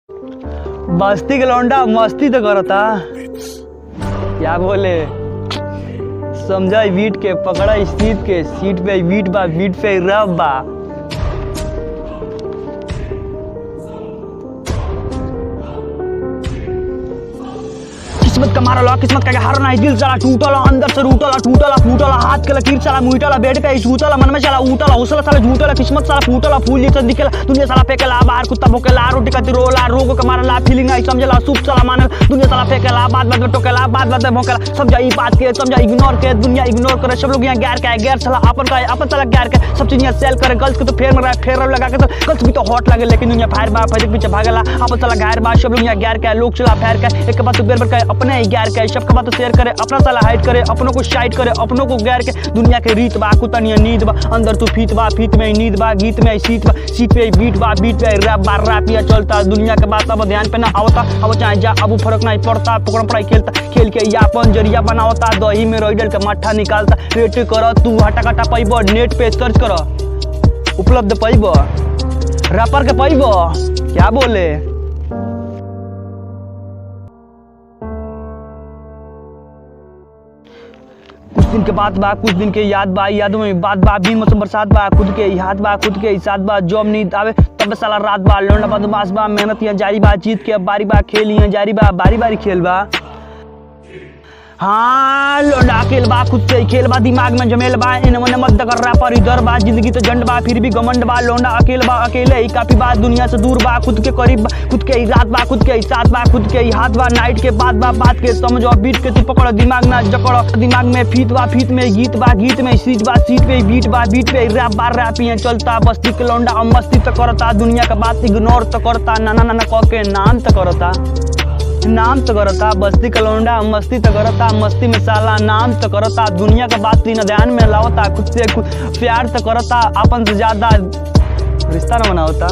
बस्ती के लौंडा मस्ती तो करता। क्या बोले? समझा बीट के, पकड़ा सीट के, सीट पे बीट बा, बीट पे रब बा। किस्मत का मारला, किस्मत का हारना है, दिल चला टूटला, अंदर से रूटला, टूटला फूटला, हाथ के लकीर चला मुइटला, बेड पे सूतला, मन में चला उठला, हौसला साला झूठला, किस्मत साला फूटला, फूल जैसा दिखला, दुनिया साला फेंकला, बाहर कुत्ता भोंकेला, रोटी खाती रोला, रोग का मारला, फीलिंग आई समझला, सूप साला मानल, दुनिया साला फेंकला, बात बात में टोकेला, बात बात में भोंकेला, समझा ई बात के, समझा इग्नोर के, दुनिया इग्नोर करे, सब लोग यहाँ गैर का है, गैर साला अपन का है, अपन साला गैर का, सब चीज यहाँ सेल करे, गर्ल्स को तो फेर में फेर लगा के, तो गर्ल्स भी तो हॉट लगे, लेकिन दुनिया फायर बा, फिर पीछे भागला, अपन साला गैर बा, सब लोग यहाँ गैर का है, लोग चला फायर का, एक बात तो बेर बेर का अपने ही गैर का है, सबका बात तो शेयर करे, अपना साला हाइड करे, अपनों को साइड करे, अपनों को गैर के, दुनिया के रीत बा, कुतनिया नींद बा, अंदर तू फीत बा, फीत में नींद बा, गीत में सीट बा, सीट पे बीट बा, बीट पे रैप बा, रैप या चलता, दुनिया के बात अब ध्यान पे ना आवता, अब चाहे जा अब फर्क नहीं पड़ता, पकड़ पड़ाई खेलता, खेल के या अपन जरिया बनावता, दही में रोइडल के मट्ठा निकालता, रेट कर तू हटा कटा पैब, नेट पे सर्च कर, उपलब्ध पैब, रैपर के पैब। क्या बोले? कुछ दिन के बाद बा, कुछ दिन के याद बा, यादों में बात बा, भी मौसम बरसात बा, खुद के याद बा, खुद के हिसाब बा, जॉब नींद आवे तब साला रात बा, लौंडा बदमाश बा, मेहनत यहाँ जारी बा, जीत के बारी बा, खेल यहाँ जारी बा, बारी बारी खेल बा। हाँ लौंडा अकेल बा, खुद से ही खेल बा, दिमाग में जमेल बा, इन मन मत कर रहा पर इधर बा, जिंदगी तो जंड बा, फिर भी घमंड बा, लौंडा अकेल बा, अकेले ही काफी बात, दुनिया से दूर बा, खुद के करीब बा, खुद के ही रात बा, खुद के ही साथ बा, खुद के ही हाथ बा, नाइट के बाद बा, बात के समझो, बीट के तू पकड़ो, दिमाग ना जकड़ो, दिमाग में फीत बा, फीत में गीत बा, गीत में सीट बा, सीट पे बीट बा, बीट पे रैप बा, रैप यहाँ चलता, बस्ती के लौंडा मस्ती तो करता, दुनिया का बात इग्नोर तो करता, नाना नाना कह के नाम तो करता, नाम तो करता, बस्ती का लौंडा मस्ती तो करता, मस्ती में साला नाम तो करता, दुनिया का बात तीन ध्यान में लावता, खुद से प्यार तो करता, अपन से ज्यादा रिश्ता न बनावता।